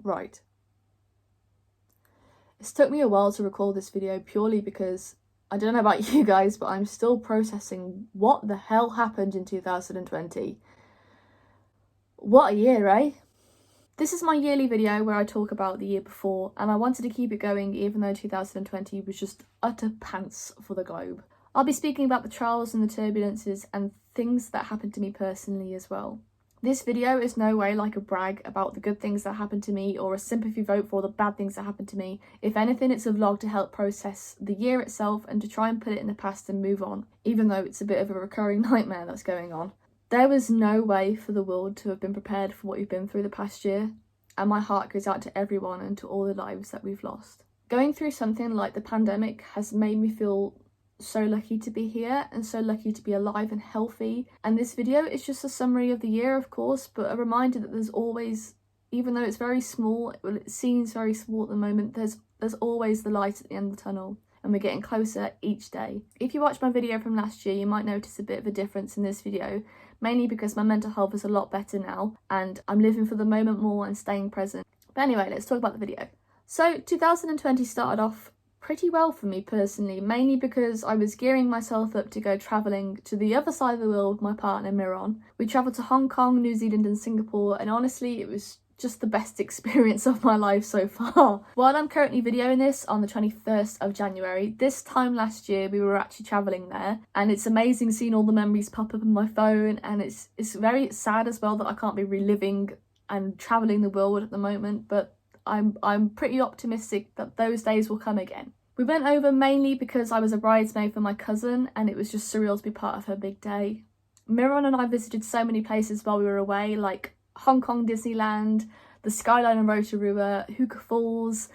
Right. It's took me a while to record this video purely because I don't know about you guys, but I'm still processing what the hell happened in 2020. What a year, eh? This is my yearly video where I talk about the year before, and I wanted to keep it going even though 2020 was just utter pants for the globe. I'll be speaking about the trials and the turbulences and things that happened to me personally as well. This video is no way like a brag about the good things that happened to me or a sympathy vote for the bad things that happened to me. If anything, it's a vlog to help process the year itself and to try and put it in the past and move on, even though it's a bit of a recurring nightmare that's going on. There was no way for the world to have been prepared for what we've been through the past year, and my heart goes out to everyone and to all the lives that we've lost. Going through something like the pandemic has made me feel so lucky to be here and so lucky to be alive and healthy, and this video is just a summary of the year, of course, but a reminder that there's always, even though it's very small, well, it seems very small at the moment, there's always the light at the end of the tunnel, and we're getting closer each day. If you watched my video from last year, you might notice a bit of a difference in this video, mainly because my mental health is a lot better now and I'm living for the moment more and staying present. But anyway, let's talk about the video. So 2020 started off pretty well for me personally, mainly because I was gearing myself up to go travelling to the other side of the world with my partner Miron. We travelled to Hong Kong, New Zealand and Singapore, and honestly it was just the best experience of my life so far. While I'm currently videoing this on the 21st of January, this time last year we were actually travelling there, and it's amazing seeing all the memories pop up on my phone, and it's very sad as well that I can't be reliving and travelling the world at the moment, but I'm pretty optimistic that those days will come again. We went over mainly because I was a bridesmaid for my cousin and it was just surreal to be part of her big day. Miron and I visited so many places while we were away, like Hong Kong Disneyland, the Skyline and Rotorua, Hookah Falls,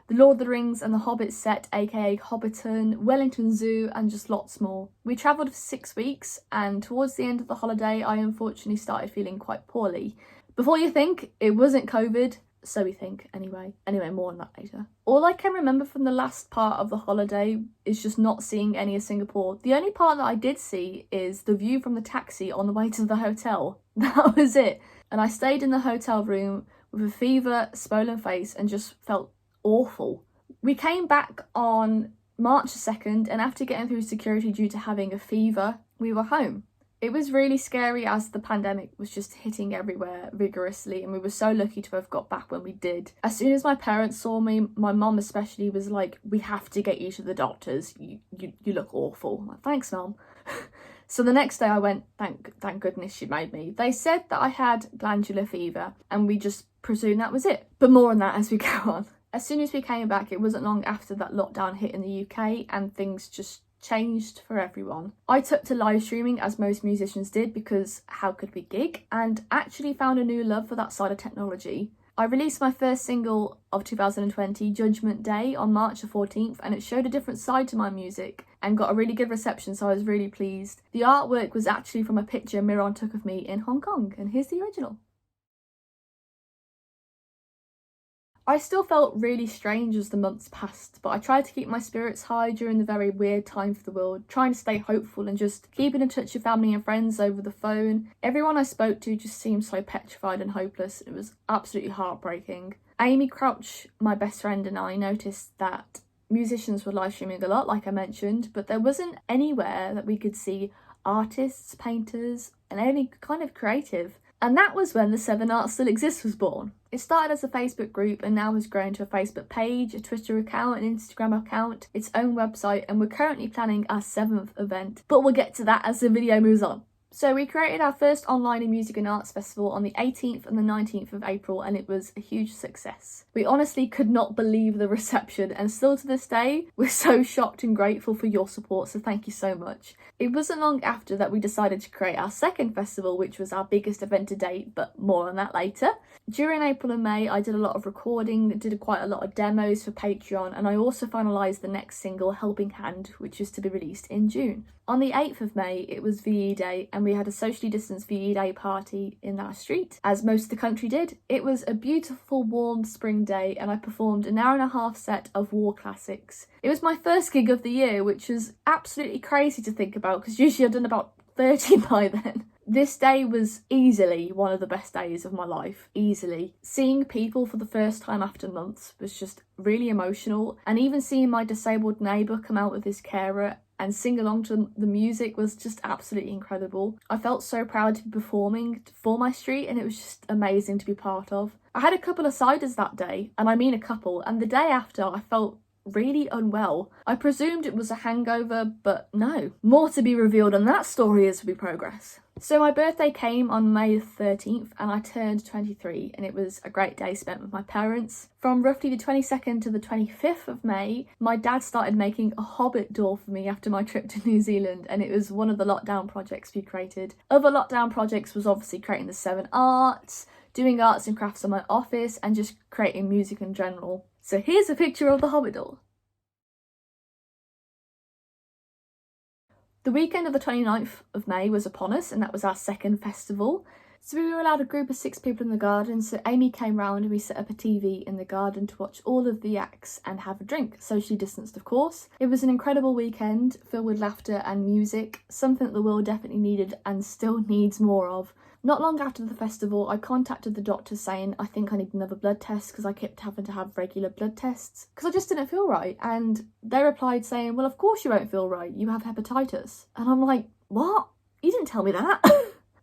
the Lord of the Rings and the Hobbit set, aka Hobbiton, Wellington Zoo and just lots more. We travelled for 6 weeks and towards the end of the holiday I unfortunately started feeling quite poorly. Before you think, it wasn't COVID. So we think, anyway, more on that later. All I can remember from the last part of the holiday is just not seeing any of Singapore. The only part that I did see is the view from the taxi on the way to the hotel. That was it. And I stayed in the hotel room with a fever, swollen face and just felt awful. We came back on March 2nd and after getting through security due to having a fever, we were home. It was really scary as the pandemic was just hitting everywhere vigorously, and we were so lucky to have got back when we did. As soon as my parents saw me, my mum especially was like, "We have to get you to the doctors, you look awful." I'm like, "Thanks, Mum." So the next day I went, thank goodness she made me. They said that I had glandular fever and we just presumed that was it. But more on that as we go on. As soon as we came back, it wasn't long after that lockdown hit in the UK and things just changed for everyone. I took to live streaming as most musicians did because how could we gig, and actually found a new love for that side of technology. I released my first single of 2020, Judgment Day, on March the 14th and it showed a different side to my music and got a really good reception, so I was really pleased. The artwork was actually from a picture Miron took of me in Hong Kong, and here's the original. I still felt really strange as the months passed, but I tried to keep my spirits high during the very weird time for the world, trying to stay hopeful and just keeping in touch with family and friends over the phone. Everyone I spoke to just seemed so petrified and hopeless. It was absolutely heartbreaking. Amy Crouch, my best friend, and I noticed that musicians were live streaming a lot, like I mentioned, but there wasn't anywhere that we could see artists, painters, and any kind of creative. And that was when the 7 Arts Still Exist was born. It started as a Facebook group and now has grown to a Facebook page, a Twitter account, an Instagram account, its own website, and we're currently planning our 7th event. But we'll get to that as the video moves on. So we created our first online music and arts festival on the 18th and the 19th of April and it was a huge success. We honestly could not believe the reception and still to this day, we're so shocked and grateful for your support, so thank you so much. It wasn't long after that we decided to create our second festival, which was our biggest event to date, but more on that later. During April and May, I did a lot of recording, did quite a lot of demos for Patreon, and I also finalised the next single, Helping Hand, which is to be released in June. On the 8th of May, it was VE Day, and we had a socially distanced VE Day party in our street, as most of the country did. It was a beautiful, warm spring day, and I performed an hour-and-a-half set of war classics. It was my first gig of the year, which was absolutely crazy to think about, because usually I've done about 30 by then. This day was easily one of the best days of my life, easily. Seeing people for the first time after months was just really emotional, and even seeing my disabled neighbour come out with his carer and sing along to the music was just absolutely incredible. I felt so proud to be performing for my street, and it was just amazing to be part of. I had a couple of ciders that day, and I mean a couple, and the day after I felt really unwell. I presumed it was a hangover, but no. More to be revealed on that story as we progress. So my birthday came on May 13th and I turned 23, and it was a great day spent with my parents. From roughly the 22nd to the 25th of May, my dad started making a Hobbit door for me after my trip to New Zealand, and it was one of the lockdown projects we created. Other lockdown projects was obviously creating the 7 arts, doing arts and crafts in my office, and just creating music in general. So here's a picture of the Hobbit door. The weekend of the 29th of May was upon us, and that was our second festival. So we were allowed a group of 6 people in the garden, so Amy came round and we set up a TV in the garden to watch all of the acts and have a drink, socially distanced of course. It was an incredible weekend, filled with laughter and music, something that the world definitely needed and still needs more of. Not long after the festival, I contacted the doctor saying I think I need another blood test because I kept having to have regular blood tests because I just didn't feel right. And they replied saying, well, of course you won't feel right, you have hepatitis. And I'm like, what? You didn't tell me that.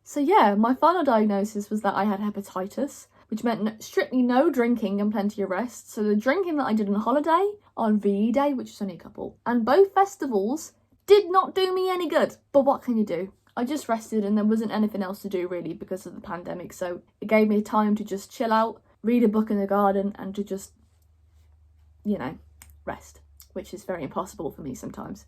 So yeah, my final diagnosis was that I had hepatitis, which meant strictly no drinking and plenty of rest. So the drinking that I did on holiday, on VE Day, which was only a couple, and both festivals did not do me any good. But what can you do? I just rested and there wasn't anything else to do really because of the pandemic, so it gave me time to just chill out, read a book in the garden and to just, you know, rest, which is very impossible for me sometimes.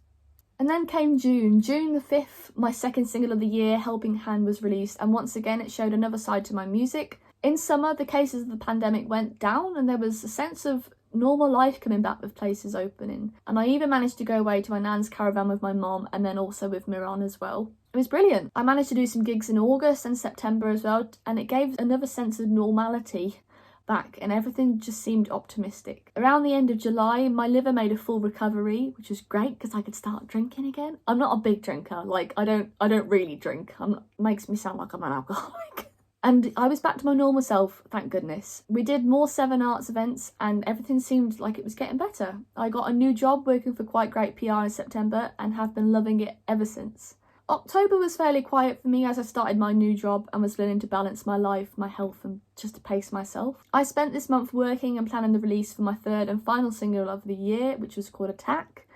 And then came June the 5th, my second single of the year, Helping Hand, was released, and once again it showed another side to my music. In summer, the cases of the pandemic went down and there was a sense of normal life coming back with places opening, and I even managed to go away to my nan's caravan with my mom and then also with Miran as well. It was brilliant. I managed to do some gigs in August and September as well, and it gave another sense of normality back and everything just seemed optimistic. Around the end of July, my liver made a full recovery, which was great because I could start drinking again. I'm not a big drinker, like I don't really drink. Makes me sound like I'm an alcoholic. And I was back to my normal self, thank goodness. We did more 7 arts events and everything seemed like it was getting better. I got a new job working for Quite Great PR in September and have been loving it ever since. October was fairly quiet for me as I started my new job and was learning to balance my life, my health and just to pace myself. I spent this month working and planning the release for my third and final single of the year, which was called Attack.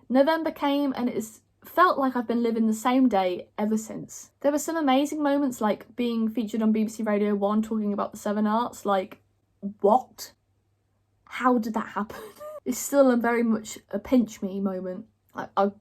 November came and it's felt like I've been living the same day ever since. There were some amazing moments like being featured on BBC Radio 1 talking about the 7 arts, like what? How did that happen? It's still a very much a pinch me moment. I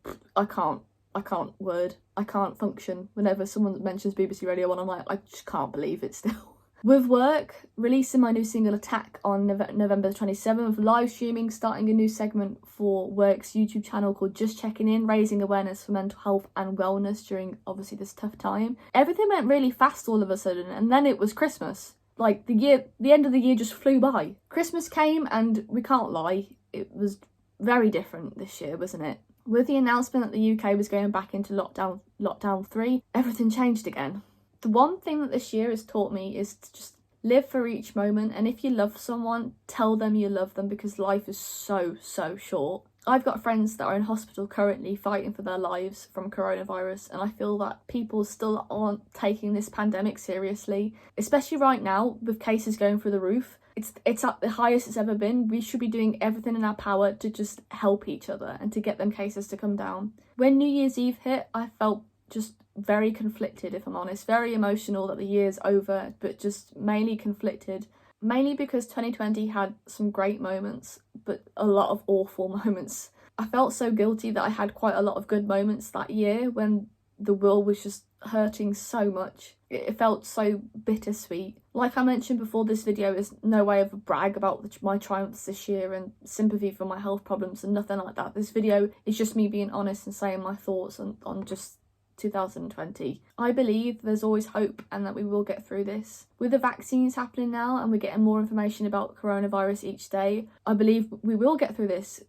can't function. Whenever someone mentions BBC Radio 1, I'm like, I just can't believe it still. With work, releasing my new single Attack on November 27th, live streaming, starting a new segment for work's YouTube channel called Just Checking In, raising awareness for mental health and wellness during obviously this tough time. Everything went really fast all of a sudden, and then it was Christmas. Like the end of the year just flew by. Christmas came and we can't lie, it was very different this year, wasn't it? With the announcement that the UK was going back into lockdown 3, everything changed again. The one thing that this year has taught me is to just live for each moment, and if you love someone, tell them you love them because life is so short. I've got friends that are in hospital currently fighting for their lives from coronavirus, and I feel that people still aren't taking this pandemic seriously, especially right now with cases going through the roof. It's at the highest it's ever been. We should be doing everything in our power to just help each other and to get them cases to come down. When New Year's Eve hit, I felt just very conflicted, if I'm honest. Very emotional that the year's over, but just mainly conflicted. Mainly because 2020 had some great moments, but a lot of awful moments. I felt so guilty that I had quite a lot of good moments that year when the world was just hurting so much. It felt so bittersweet. Like I mentioned before, this video is no way of a brag about my triumphs this year and sympathy for my health problems and nothing like that. This video is just me being honest and saying my thoughts on just 2020. I believe there's always hope and that we will get through this. With the vaccines happening now and we're getting more information about coronavirus each day, I believe we will get through this.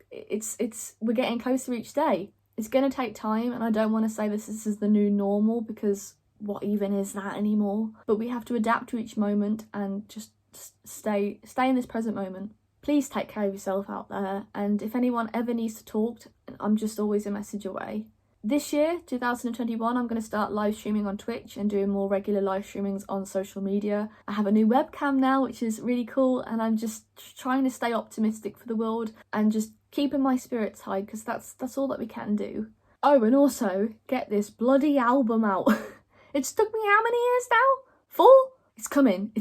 We're getting closer each day. It's going to take time, and I don't want to say this is the new normal because what even is that anymore? But we have to adapt to each moment and just stay in this present moment. Please take care of yourself out there, and if anyone ever needs to talk, I'm just always a message away. This year, 2021, I'm going to start live streaming on Twitch and doing more regular live streamings on social media. I have a new webcam now, which is really cool, and I'm just trying to stay optimistic for the world and just keeping my spirits high, because that's all that we can do. Oh, and also, get this bloody album out. It's took me how many years now? 4? It's coming,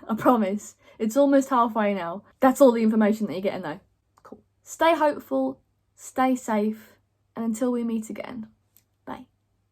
I promise. It's almost halfway now. That's all the information that you're getting though. Cool. Stay hopeful, stay safe, and until we meet again.